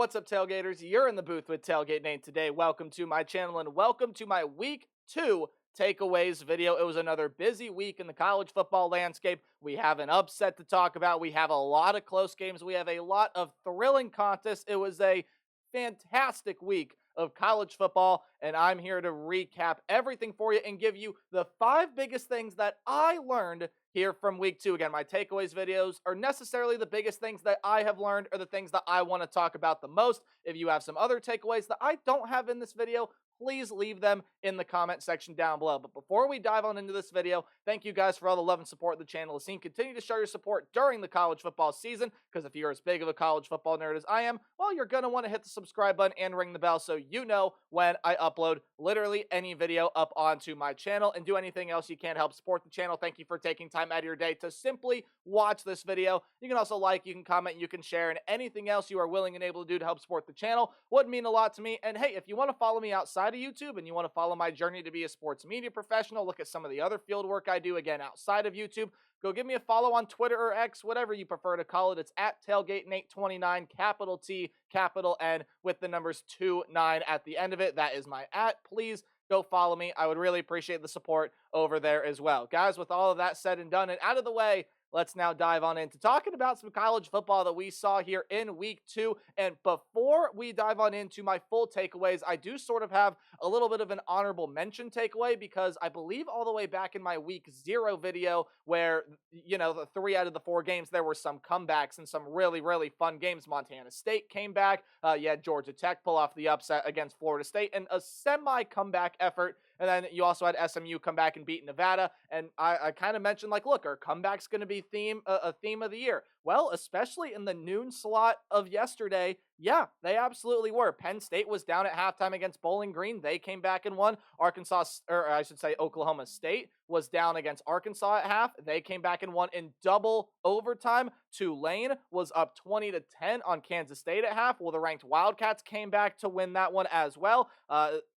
What's up, Tailgaters? You're in the booth with Tailgate Nate today. Welcome to my channel and welcome to my Week 2 takeaways video. It was another busy week in the college football landscape. We have an upset to talk about. We have a lot of close games. We have a lot of thrilling contests. It was a fantastic week of college football, and I'm here to recap everything for you and give you the 5 biggest things that I learned here from week 2. Again, my takeaways videos are necessarily the biggest things that I have learned or the things that I want to talk about the most. If you have some other takeaways that I don't have in this video, please leave them in the comment section down below. But before we dive on into this video, thank you guys for all the love and support the channel has seen. Continue to show your support during the college football season, because if you're as big of a college football nerd as I am, well, you're going to want to hit the subscribe button and ring the bell so you know when I upload literally any video up onto my channel. And do anything else you can help support the channel. Thank you for taking time out of your day to simply watch this video. You can also like, you can comment, you can share, and anything else you are willing and able to do to help support the channel would mean a lot to me. And hey, if you want to follow me outside of YouTube and you want to follow my journey to be a sports media professional, look at some of the other field work I do, again, outside of YouTube, go give me a follow on Twitter or X, whatever you prefer to call it. It's at TailgateNate29, capital T, capital N, with the numbers 29 at the end of it. That is my @. Please go follow me. I would really appreciate the support over there as well. Guys, with all of that said and done and out of the way, let's now dive on into talking about some college football that we saw here in week 2. And before we dive on into my full takeaways, I do sort of have a little bit of an honorable mention takeaway, because I believe all the way back in my week 0 video where, the 3 out of the 4 games, there were some comebacks and some really, really fun games. Montana State came back. You had Georgia Tech pull off the upset against Florida State and a semi-comeback effort. And then you also had SMU come back and beat Nevada. And I kind of mentioned, like, look, are comebacks going to be a theme of the year? Well, especially in the noon slot of yesterday, yeah, they absolutely were. Penn State was down at halftime against Bowling Green. They came back and won. Oklahoma State was down against Arkansas at half. They came back and won in double overtime. Tulane was up 20-10 on Kansas State at half. Well, the ranked Wildcats came back to win that one as well.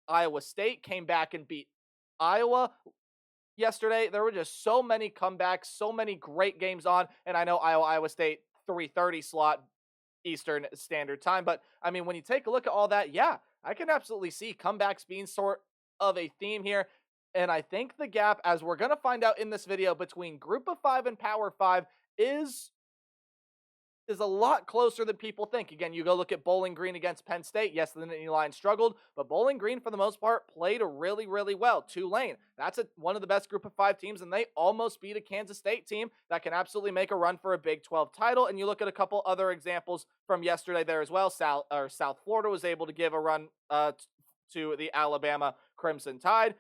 Iowa State came back and beat Iowa yesterday. There were just so many comebacks, so many great games on, and I know Iowa State 3:30 slot Eastern Standard Time, but I mean, when you take a look at all that, yeah, I can absolutely see comebacks being sort of a theme here. And I think the gap, as we're going to find out in this video, between Group of 5 and Power 5 is a lot closer than people think. Again, you go look at Bowling Green against Penn State. Yes, the Nittany Lions struggled, but Bowling Green, for the most part, played really, really well. Tulane, that's one of the best Group of 5 teams, and they almost beat a Kansas State team that can absolutely make a run for a Big 12 title. And you look at a couple other examples from yesterday there as well. South Florida was able to give a run to the Alabama Crimson Tide.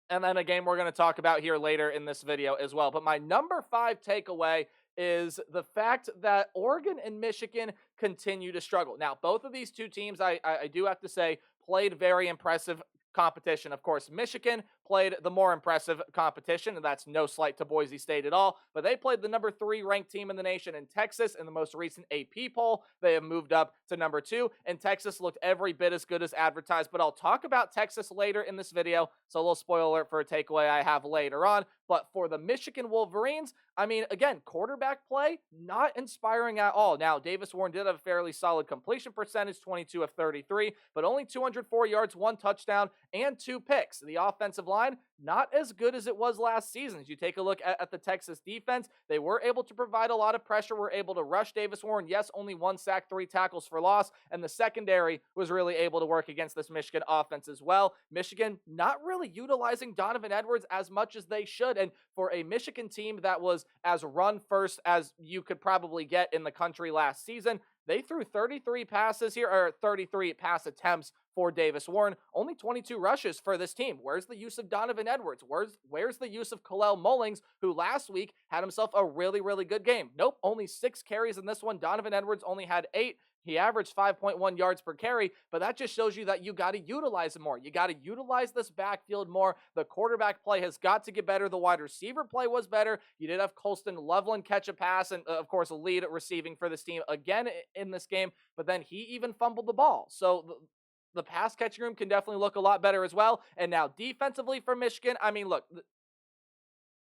And then a game we're going to talk about here later in this video as well. But my number 5 takeaway is the fact that Oregon and Michigan continue to struggle. Now, both of these two teams, I do have to say, played very impressive competition. Of course, Michigan played the more impressive competition, and that's no slight to Boise State at all, but they played the number 3 ranked team in the nation in Texas. In the most recent AP poll, they have moved up to number 2, and Texas looked every bit as good as advertised. But I'll talk about Texas later in this video, so a little spoiler alert for a takeaway I have later on. But for the Michigan Wolverines, I mean, again, quarterback play, not inspiring at all. Now, Davis Warren did have a fairly solid completion percentage, 22 of 33, but only 204 yards, 1 touchdown, and 2 picks. The offensive line, not as good as it was last season. As you take a look at the Texas defense, they were able to provide a lot of pressure, were able to rush Davis Warren. Yes, only 1 sack, 3 tackles for loss, and the secondary was really able to work against this Michigan offense as well. Michigan not really utilizing Donovan Edwards as much as they should, and for a Michigan team that was as run first as you could probably get in the country last season, they threw 33 passes here, or 33 pass attempts for Davis Warren. Only 22 rushes for this team. Where's the use of Donovan Edwards? Where's the use of Kalel Mullings, who last week had himself a really, really good game? Nope, only 6 carries in this one. Donovan Edwards only had 8. He averaged 5.1 yards per carry, but that just shows you that you got to utilize him more. You got to utilize this backfield more. The quarterback play has got to get better. The wide receiver play was better. You did have Colston Loveland catch a pass and, of course, lead receiving for this team again in this game, but then he even fumbled the ball. So the pass catching room can definitely look a lot better as well. And now defensively for Michigan, I mean, look,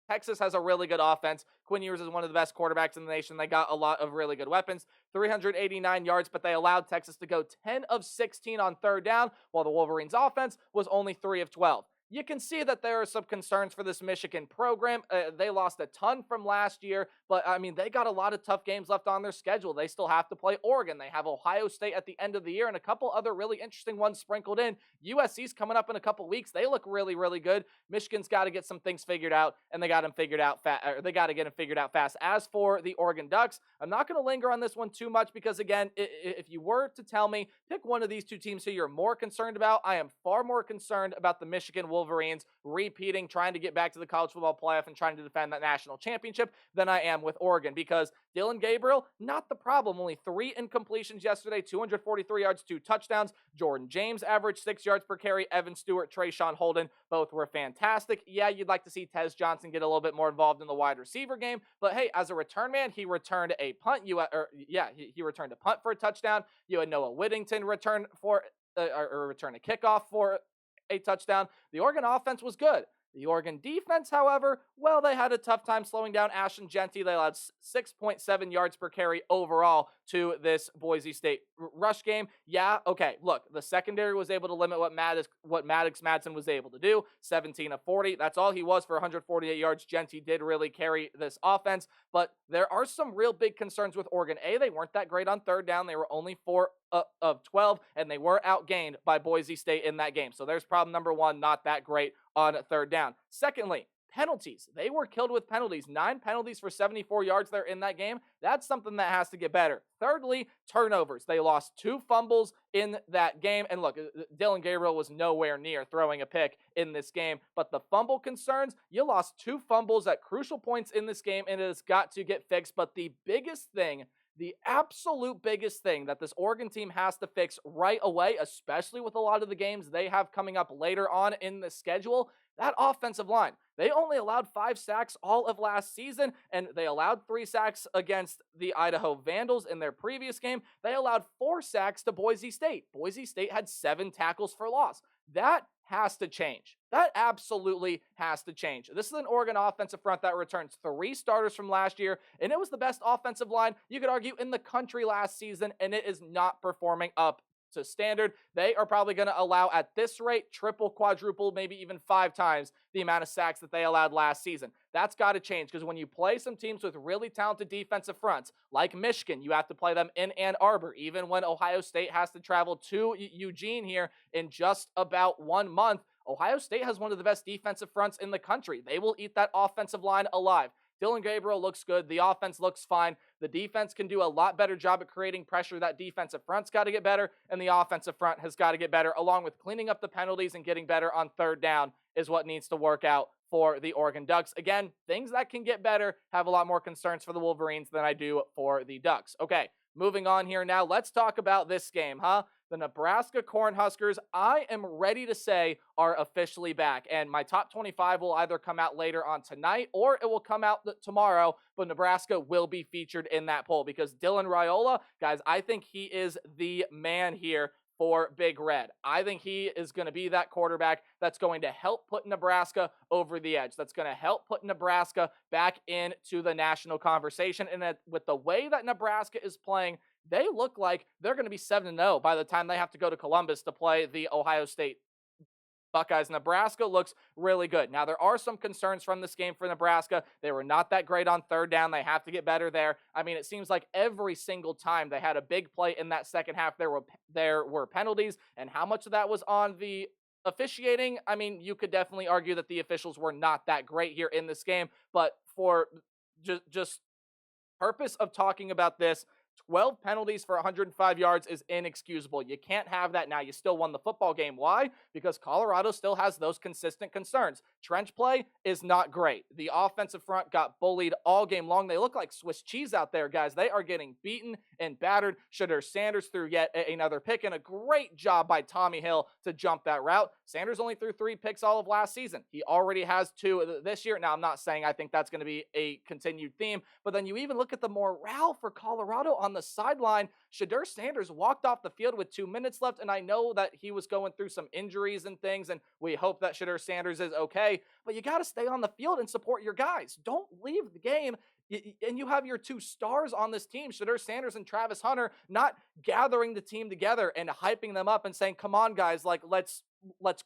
Texas has a really good offense. Quinn Ewers is one of the best quarterbacks in the nation. They got a lot of really good weapons. 389 yards, but they allowed Texas to go 10 of 16 on third down, while the Wolverines' offense was only 3 of 12. You can see that there are some concerns for this Michigan program. They lost a ton from last year, but I mean, they got a lot of tough games left on their schedule. They still have to play Oregon. They have Ohio State at the end of the year and a couple other really interesting ones sprinkled in. USC's coming up in a couple weeks. They look really, really good. Michigan's got to get some things figured out, and they got them figured out they got to get them figured out fast. As for the Oregon Ducks, I'm not going to linger on this one too much because, again, if you were to tell me, pick one of these two teams who you're more concerned about, I am far more concerned about the Michigan Wolverines repeating, trying to get back to the college football playoff and trying to defend that national championship than I am with Oregon, because Dylan Gabriel, not the problem. Only 3 incompletions yesterday, 243 yards, 2 touchdowns. Jordan James averaged 6 yards per carry. Evan Stewart, Trayshawn Holden, both were fantastic. Yeah, you'd like to see Tez Johnson get a little bit more involved in the wide receiver game, but hey, as a return man, he returned a punt. He returned a punt for a touchdown. You had Noah Whittington return a kickoff for a touchdown. The Oregon offense was good. The Oregon defense, however, well, they had a tough time slowing down Ashton Jeanty. They allowed 6.7 yards per carry overall to this Boise State rush game. Yeah, okay, look, the secondary was able to limit what Maddox Madsen was able to do, 17 of 40. That's all he was for 148 yards. Jeanty did really carry this offense, but there are some real big concerns with Oregon. They weren't that great on third down. They were only 4 of 12, and they were outgained by Boise State in that game. So there's problem number one, not that great on third down. Secondly, penalties. They were killed with penalties. 9 penalties for 74 yards there in that game. That's something that has to get better. Thirdly, turnovers. They lost 2 fumbles in that game. And look, Dylan Gabriel was nowhere near throwing a pick in this game. But the fumble concerns, you lost 2 fumbles at crucial points in this game, and it has got to get fixed. But the biggest thing, the absolute biggest thing that this Oregon team has to fix right away, especially with a lot of the games they have coming up later on in the schedule, that offensive line. They only allowed 5 sacks all of last season, and they allowed 3 sacks against the Idaho Vandals in their previous game. They allowed 4 sacks to Boise State. Boise State had 7 tackles for loss. That has to change. That absolutely has to change. This is an Oregon offensive front that returns 3 starters from last year, and it was the best offensive line, you could argue, in the country last season, and it is not performing up to standard. They are probably going to allow, at this rate, triple, quadruple, maybe even 5 times the amount of sacks that they allowed last season. That's got to change, because when you play some teams with really talented defensive fronts, like Michigan, you have to play them in Ann Arbor, even when Ohio State has to travel to Eugene here in just about 1 month. Ohio State has one of the best defensive fronts in the country. They will eat that offensive line alive. Dylan Gabriel looks good. The offense looks fine. The defense can do a lot better job at creating pressure. That defensive front's got to get better, and the offensive front has got to get better, along with cleaning up the penalties and getting better on third down is what needs to work out for the Oregon Ducks. Again, things that can get better. Have a lot more concerns for the Wolverines than I do for the Ducks. Okay, moving on here now. Let's talk about this game, The Nebraska Cornhuskers, I am ready to say, are officially back. And my top 25 will either come out later on tonight or it will come out tomorrow, but Nebraska will be featured in that poll because Dylan Raiola, guys, I think he is the man here for Big Red. I think he is going to be that quarterback that's going to help put Nebraska over the edge. That's going to help put Nebraska back into the national conversation. And with the way that Nebraska is playing, they look like they're going to be 7-0 by the time they have to go to Columbus to play the Ohio State Buckeyes. Nebraska looks really good. Now, there are some concerns from this game for Nebraska. They were not that great on third down. They have to get better there. I mean, it seems like every single time they had a big play in that second half, there were penalties, and how much of that was on the officiating? I mean, you could definitely argue that the officials were not that great here in this game, but for just purpose of talking about this, 12 penalties for 105 yards is inexcusable. You can't have that now. You still won the football game. Why? Because Colorado still has those consistent concerns. Trench play is not great. The offensive front got bullied all game long. They look like Swiss cheese out there, guys. They are getting beaten and battered. Shedeur Sanders threw yet another pick, and a great job by Tommy Hill to jump that route. Sanders only threw 3 picks all of last season. He already has 2 this year. Now, I'm not saying I think that's going to be a continued theme, but then you even look at the morale for Colorado on the sideline, Shadur Sanders walked off the field with 2 minutes left, and I know that he was going through some injuries and things, and we hope that Shadur Sanders is okay, but you got to stay on the field and support your guys. Don't leave the game. And you have your two stars on this team, Shadur Sanders and Travis Hunter, not gathering the team together and hyping them up and saying, come on, guys, like, let's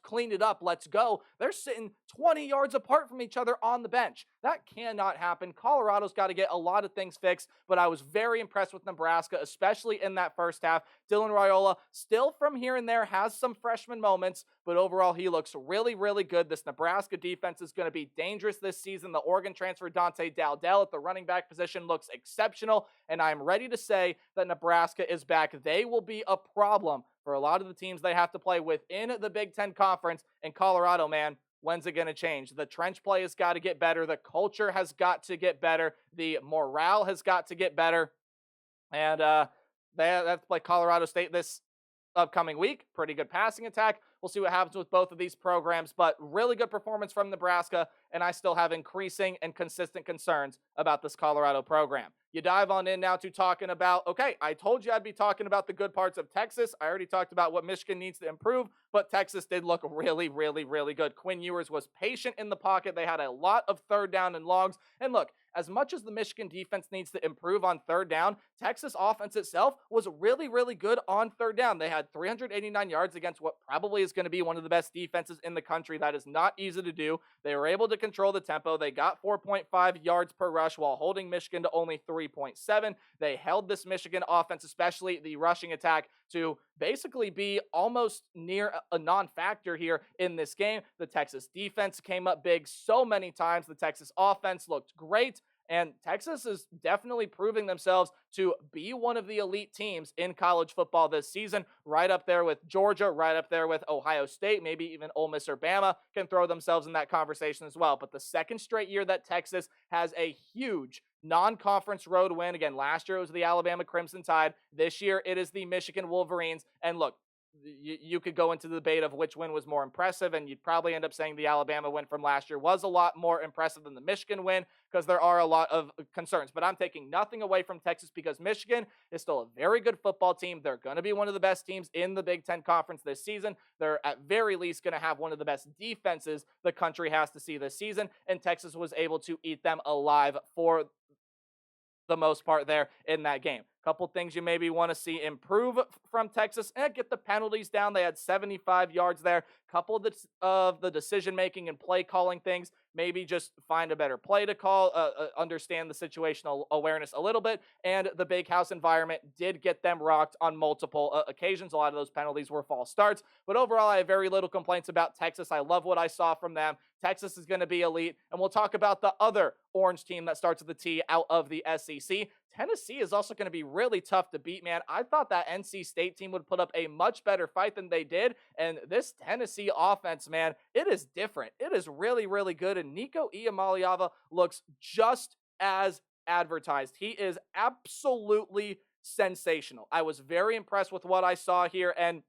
clean it up. Let's go. They're sitting 20 yards apart from each other on the bench. That cannot happen. Colorado's got to get a lot of things fixed, but I was very impressed with Nebraska, especially in that first half. Dylan Raiola, still from here and there, has some freshman moments, but overall, he looks really, really good. This Nebraska defense is going to be dangerous this season. The Oregon transfer Dante Dowdell at the running back position looks exceptional, and I'm ready to say that Nebraska is back. They will be a problem for a lot of the teams they have to play within the Big Ten Conference. And Colorado, man, when's it going to change? The trench play has got to get better. The culture has got to get better. The morale has got to get better. And they have to play Colorado State this upcoming week. Pretty good passing attack. We'll see what happens with both of these programs, but really good performance from Nebraska, and I still have increasing and consistent concerns about this Colorado program. You dive on in now to talking about, okay, I told you I'd be talking about the good parts of Texas. I already talked about what Michigan needs to improve, but Texas did look really, really, really good. Quinn Ewers was patient in the pocket. They had a lot of third down and longs. And look, as much as the Michigan defense needs to improve on third down, Texas offense itself was really, really good on third down. They had 389 yards against what probably is going to be one of the best defenses in the country. That is not easy to do. They were able to control the tempo. They got 4.5 yards per rush while holding Michigan to only 3.7. They held this Michigan offense, especially the rushing attack, to basically be almost near a non-factor here in this game. The Texas defense came up big so many times. The Texas offense looked great. And Texas is definitely proving themselves to be one of the elite teams in college football this season, right up there with Georgia, right up there with Ohio State, maybe even Ole Miss or Bama can throw themselves in that conversation as well. But the second straight year that Texas has a huge non-conference road win. Again, last year it was the Alabama Crimson Tide. This year it is the Michigan Wolverines. And look, you could go into the debate of which win was more impressive, and you'd probably end up saying the Alabama win from last year was a lot more impressive than the Michigan win because there are a lot of concerns. But I'm taking nothing away from Texas because Michigan is still a very good football team. They're going to be one of the best teams in the Big Ten Conference this season. They're at very least going to have one of the best defenses the country has to see this season, and Texas was able to eat them alive for the most part there in that game. Couple things you maybe want to see improve from Texas. Get the penalties down. They had 75 yards there. Couple of the decision-making and play-calling things. Maybe just find a better play to call, understand the situational awareness a little bit. And the big house environment did get them rocked on multiple occasions. A lot of those penalties were false starts. But overall, I have very little complaints about Texas. I love what I saw from them. Texas is going to be elite. And we'll talk about the other orange team that starts with a T out of the SEC. Tennessee is also going to be really tough to beat, man. I thought that NC State team would put up a much better fight than they did. And this Tennessee offense, man, it is different. It is really, really good. And Nico Iamaleava looks just as advertised. He is absolutely sensational. I was very impressed with what I saw here. And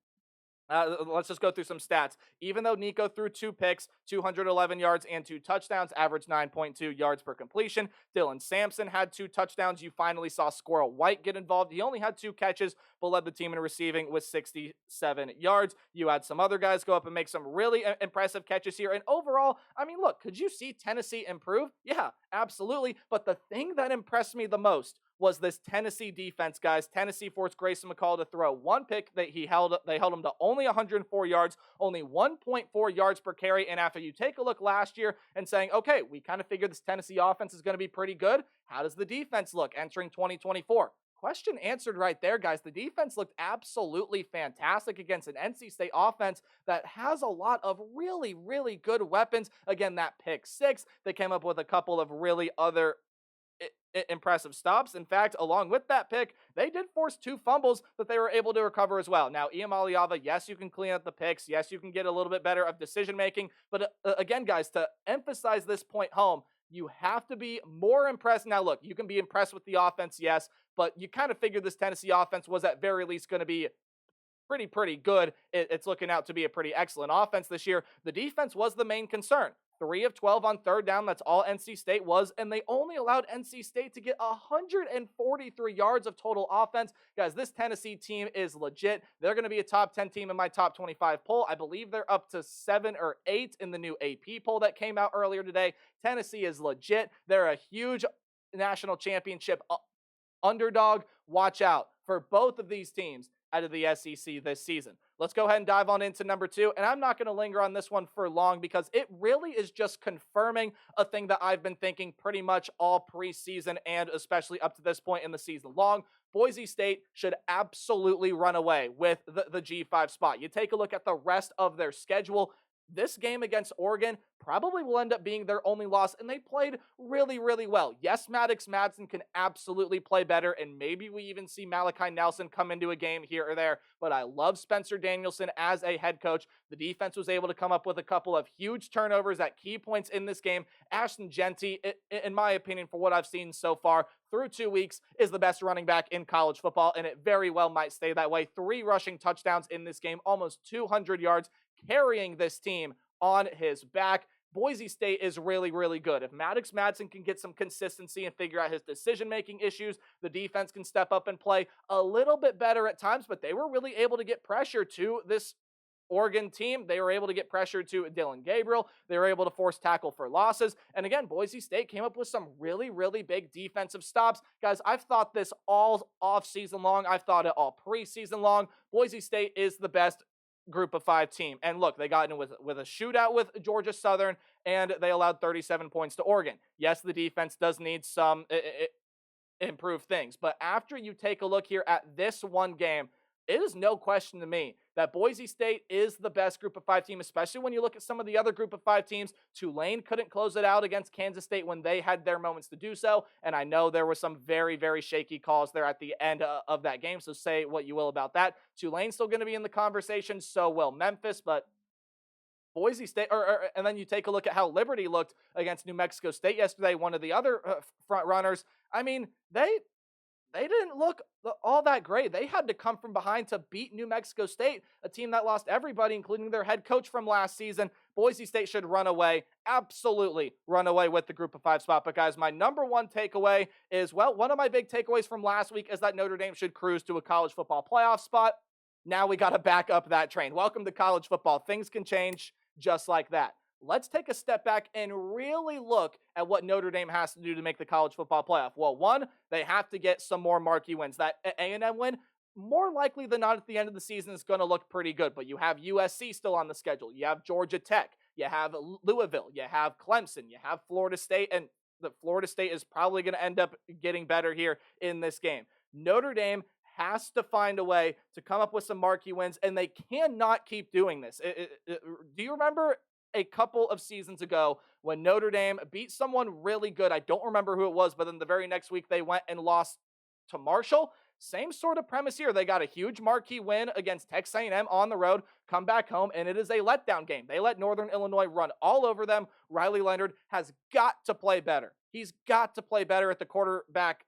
let's just go through some stats. Even though Nico threw 2 picks, 211 yards and 2 touchdowns, averaged 9.2 yards per completion. Dylan Sampson had 2 touchdowns. You finally saw Squirrel White get involved. He only had 2 catches, but led the team in receiving with 67 yards. You had some other guys go up and make some really impressive catches here. And overall, I mean, look, could you see Tennessee improve? Yeah, absolutely. But the thing that impressed me the most was this Tennessee defense, guys. Tennessee forced Grayson McCall to throw 1 pick that they held him to only 104 yards, only 1.4 yards per carry. And after you take a look last year and saying, okay, we kind of figured this Tennessee offense is going to be pretty good. How does the defense look entering 2024? Question answered right there, guys. The defense looked absolutely fantastic against an NC State offense that has a lot of really, really good weapons. Again, that pick 6, they came up with a couple of really other impressive stops. In fact, along with that pick, they did force 2 fumbles that they were able to recover as well. Now, Iamaleava, yes, you can clean up the picks. Yes, you can get a little bit better of decision making. But again, guys, to emphasize this point home, you have to be more impressed. Now, look, you can be impressed with the offense, yes, but you kind of figured this Tennessee offense was at very least going to be pretty good. It's looking out to be a pretty excellent offense this year. The defense was the main concern. 3 of 12 on third down. That's all NC State was. And they only allowed NC State to get 143 yards of total offense. Guys, this Tennessee team is legit. They're going to be a top 10 team in my top 25 poll. I believe they're up to 7 or 8 in the new AP poll that came out earlier today. Tennessee is legit. They're a huge national championship underdog. Watch out for both of these teams out of the SEC this season. Let's go ahead and dive on into number 2. And I'm not going to linger on this one for long because it really is just confirming a thing that I've been thinking pretty much all preseason and especially up to this point in the season long. Boise State should absolutely run away with the G5 spot. You take a look at the rest of their schedule. This game against Oregon probably will end up being their only loss, and they played really, really well. Yes, Maddox Madsen can absolutely play better, and maybe we even see Malachi Nelson come into a game here or there, but I love Spencer Danielson as a head coach. The defense was able to come up with a couple of huge turnovers at key points in this game. Ashton Jeanty, in my opinion, for what I've seen so far through 2 weeks, is the best running back in college football, and it very well might stay that way. 3 rushing touchdowns in this game, almost 200 yards, carrying this team on his back. Boise State is really, really good. If Maddox Madsen can get some consistency and figure out his decision-making issues, the defense can step up and play a little bit better at times, but they were really able to get pressure to this Oregon team. They were able to get pressure to Dylan Gabriel. They were able to force tackle for losses. And again, Boise State came up with some really, really big defensive stops. Guys, I've thought this all off-season long. I've thought it all preseason long. Boise State is the best Group of 5 team. And look, they got in with a shootout with Georgia Southern, and they allowed 37 points to Oregon. Yes, the defense does need some improved things. But after you take a look here at this one game, it is no question to me that Boise State is the best Group of 5 team, especially when you look at some of the other Group of 5 teams. Tulane couldn't close it out against Kansas State when they had their moments to do so, and I know there were some very, very shaky calls there at the end of that game, so say what you will about that. Tulane's still going to be in the conversation, so will Memphis, but Boise State, and then you take a look at how Liberty looked against New Mexico State yesterday, one of the other front runners. I mean, they didn't look all that great. They had to come from behind to beat New Mexico State, a team that lost everybody, including their head coach from last season. Boise State should run away, absolutely run away with the Group of 5 spot. But guys, my number one takeaway is, well, one of my big takeaways from last week is that Notre Dame should cruise to a college football playoff spot. Now we got to back up that train. Welcome to college football. Things can change just like that. Let's take a step back and really look at what Notre Dame has to do to make the college football playoff. Well, one, they have to get some more marquee wins. That A&M win, more likely than not at the end of the season, is going to look pretty good. But you have USC still on the schedule. You have Georgia Tech. You have Louisville. You have Clemson. You have Florida State. And the Florida State is probably going to end up getting better here in this game. Notre Dame has to find a way to come up with some marquee wins, and they cannot keep doing this. Do you remember a couple of seasons ago when Notre Dame beat someone really good? I don't remember who it was, but then the very next week they went and lost to Marshall. Same sort of premise here. They got a huge marquee win against Texas A&M on the road, come back home, and it is a letdown game. They let Northern Illinois run all over them. Riley Leonard has got to play better. He's got to play better at the quarterback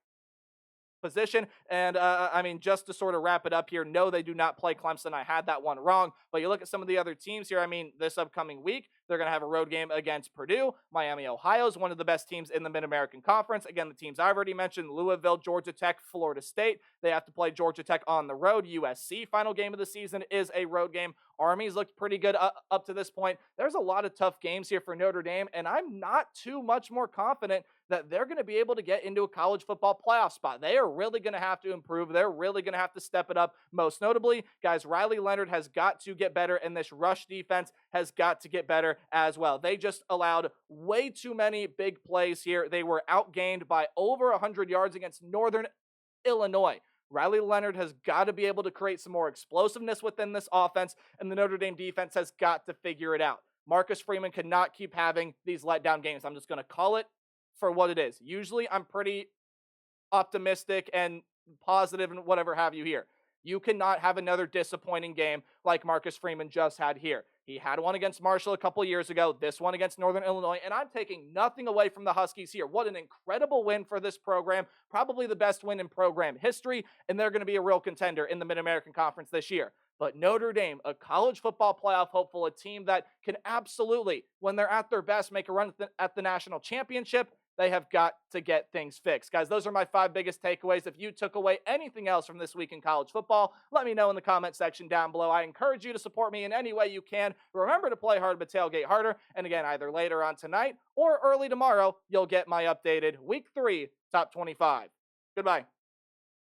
position. And I mean, just to sort of wrap it up here, no, they do not play Clemson. I had that one wrong. But you look at some of the other teams here. I mean, this upcoming week, they're going to have a road game against Purdue. Miami, Ohio is one of the best teams in the Mid-American Conference. Again, the teams I've already mentioned, Louisville, Georgia Tech, Florida State. They have to play Georgia Tech on the road. USC, final game of the season, is a road game. Army's looked pretty good up to this point. There's a lot of tough games here for Notre Dame, and I'm not too much more confident that they're going to be able to get into a college football playoff spot. They are really going to have to improve. They're really going to have to step it up. Most notably, guys, Riley Leonard has got to get better, and this rush defense has got to get better as well. They just allowed way too many big plays here. They were outgained by over 100 yards against Northern Illinois. Riley Leonard has got to be able to create some more explosiveness within this offense, and the Notre Dame defense has got to figure it out. Marcus Freeman cannot keep having these letdown games. I'm just going to call it for what it is. Usually I'm pretty optimistic and positive and whatever have you here. You cannot have another disappointing game like Marcus Freeman just had here. He had one against Marshall a couple years ago, this one against Northern Illinois, and I'm taking nothing away from the Huskies here. What an incredible win for this program, probably the best win in program history, and they're going to be a real contender in the Mid-American Conference this year. But Notre Dame, a college football playoff hopeful, a team that can absolutely, when they're at their best, make a run at the national championship. They have got to get things fixed. Guys, those are my 5 biggest takeaways. If you took away anything else from this week in college football, let me know in the comment section down below. I encourage you to support me in any way you can. Remember to play hard but tailgate harder. And again, either later on tonight or early tomorrow, you'll get my updated Week 3 Top 25. Goodbye.